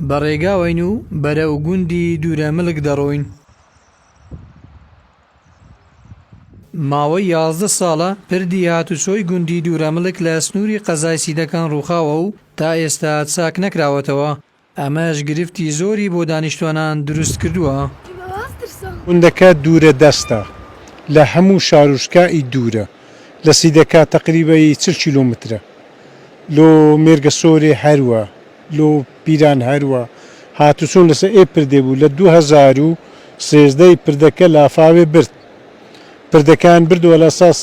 بەڕێگاوین و بەرەو گوندی دوورەملک دەڕۆین. ماوەی 11 ساڵە پردی هاتوچۆی گوندی دوورەملک لە سنووری قەزای سیدەکان ڕووخاوە و تا ئێستا چاک نەکراوەتەوە. ئەمەش گرفتی زۆری بۆ دانیشتوانان دروست کردووە. گوندەکە دوورە دەستە لە هەموو شاروشکایی دوورە لە سیدەکە تقریبەی 40 کیلۆمترە لۆ مێرگە سۆرێ هەروە لۆ پیران هەروە هاتوچۆن لەسەر ئێ پردێ بوو لە 2013 پردەکە لافاوێ برد پردەکان بردووە لە ساس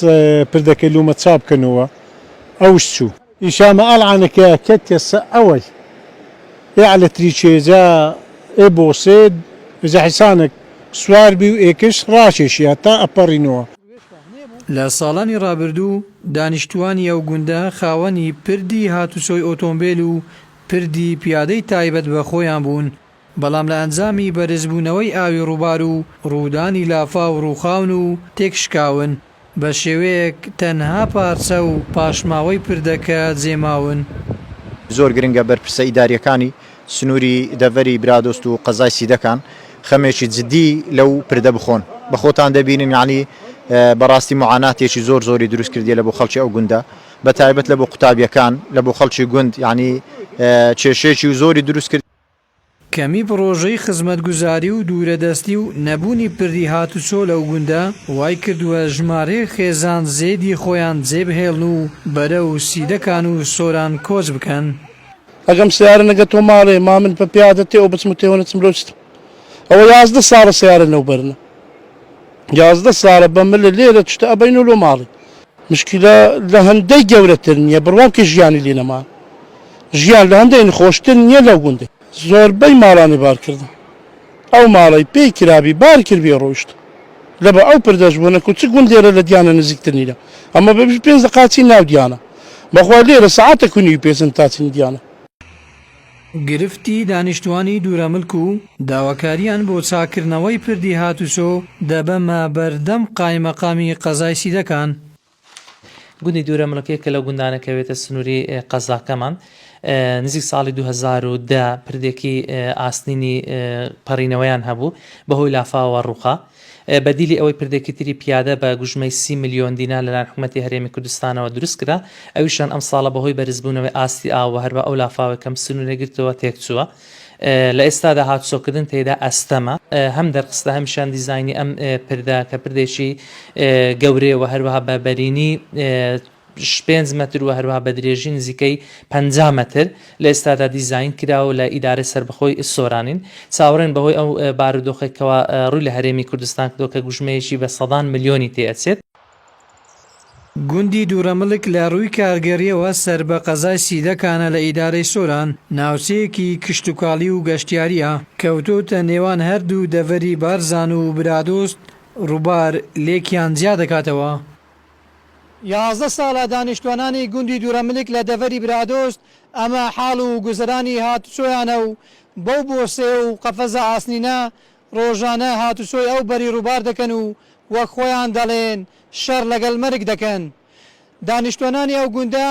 پردەکەی لومە چاپکەنەوە ئەوش چوو ئیشامە ئەڵعانەکە کەتێسە ئەوەی على تريتشيزا ابوسيد اذا حسانك سوار بي ايكش راشيش تا ابارينوا لە ساڵانی ڕابردوو دانیشتوانی ئەو گوندە خاوەنی پردی هاتوچۆی ئۆتۆمبیل و پردی پیادەی تایبەت بە خۆیان بوون، بەڵام لە ئەنجامی بەرزبوونەوەی ئاوی ڕووبار و ڕوودانی لافا و ڕووخاون و تێکشکاون بە شێوەیەک تەنها پارچە و پاشماوەی پردەکە جێماون. زۆر گرنگە بەرپرسە ئیداریەکانی سنووری دەڤەری برادۆست و قەزای سیدەکان خەمێکی جدی لەو پردە بخۆن بە خۆتان دەبینن یعنی بەڕاستی معاناتێکی زۆری دروست کردیە لە بۆ خەڵکی ئەو گوندە بە تایبەت لە بۆ قوتابیەکان لە بۆ خەڵکی گوند یعنی کێشەیەکی زۆری دروست کرد. کەمی پرۆژەی خزمەتگوزاری و دوورەدەستی و نەبوونی پردی هاتوچۆ لەو گوندە وای کردووە ژمارەی خێزان زێدی خۆیان جێبهێڵن و بەرەو سیدەکان و سۆران کۆچ بکەن. ئەگەم سیارە نەگەتۆ ماڵێ ما من بە پیادە تێوە بچم و تێوە نەچم ڕۆست ئەوە 11 ساڵە سیارە نەوبەرنە 11 ساڵە بە ملە لێرە تشتە ئەبەین و لۆ ماڵی مشکلە لە هەندەی گەورەتر نییە بڕوانکە ژیانی لێ نەما ژیان لە هەندەی خۆشتر نییە لەو گوندێ زۆربەی ماڵانی بارکردن ئەو ماڵی پێی کرابی بار کردبێ ڕۆیشت لە بە ئەو پردەش بوونە و چ گوندێرە لە دیانە نزیکتر نیرە ئەمە بە 5 دقاچی ناو دیانە بەخوا لێرە سەعاتە کونی پێچن تاچین دیانە. گرفتی دانیشتوانی دوورەملک و داواکاریان بۆ چاکردنەوەی پردی هاتوچۆ دەبەمە بەردەم قایمەقامی قەزای سیدەکان. گوندی دوورەملکێک کە لەو گوندانەکەوێتە سنووری قەزاکەمان نزیک ساڵی 2010 پردێکی ئاستینی پەڕینەوەیان هەبوو بەهۆی لافاوە ڕووخا بەدیلی ئەوەی پردێکی تری پیادە بە گوژمەی 30 ملیۆن دینا لەلایەن حکوومەتی هەرێمی کوردستانەوە دروست کرا ئەویشان ئەم ساڵە بەهۆی بەرزبوونەوەی ئاستی ئاوە هەر بە ئەو لافاوە کەم سنوورێگرتەوە تێکچووە. لە ئێستادا هاتوچۆکردن تێدا ئەستەمە هەم دەرخستە هەمیشان دیزایانی ئەم پردا کە پردێکی گەورەیەوە هەروەها بە بەرینی 5 مەتر و هەروەها بە درێژی نزیکەی 50 مەتر لە ئێستادا دیزاین کراوە لە ئیدارە سەربەخۆی سۆرانین چاوەڕێن بەهۆی ئەو بارودۆخێکەوە ڕووی لە هەرێمی کوردستان کردۆ کە گوژمەیەکی بە 100 ملیۆنی تێئەچێت. گوندی دوورەملک لە ڕووی کارگەریەوە سەر بە قەزای سیدەکانە لە ئیدارەی سۆران ناوچەیەکی کشتتوکاڵی و گەشتیاریە کەوتۆتە نێوان هەردوو دەڤەری بارزان و برادۆست ڕووبار لێکیان جیا دەکاتەوە. 11 ساڵە دانیشتوانانی گوندی دوورەملک لە دەڤەری برادۆست ئەمە حاڵ و گوزەرانی هاتوچۆیانە و بەو بۆسێ و قەفەزە ئاسنینە ڕۆژانە هاتوچۆی ئەو بەری ڕووبار دەکەن و وەک خۆیان دەڵێن شەر لەگەڵ مەرگ دەکەن. دانیشتوانانی ئەو گوندە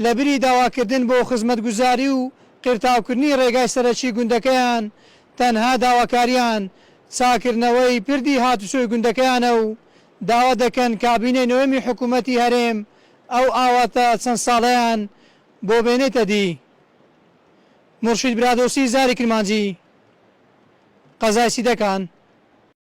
لە بری داواکردن بۆ خزمەتگوزاری و قرتاوکردنی ڕێگای سەرەکی گوندەکەیان تەنها داواکاریان چاکردنەوەی پردی هاتوچۆی گوندەکەیانە و داوا دەکەن کابینەی نوێمی حکوومەتی هەرێم ئەو ئاواتە چەند ساڵەیان بۆ بێنێتە دی. مرشید برادۆسی زاری کرمانجی قەزای سیدەکان.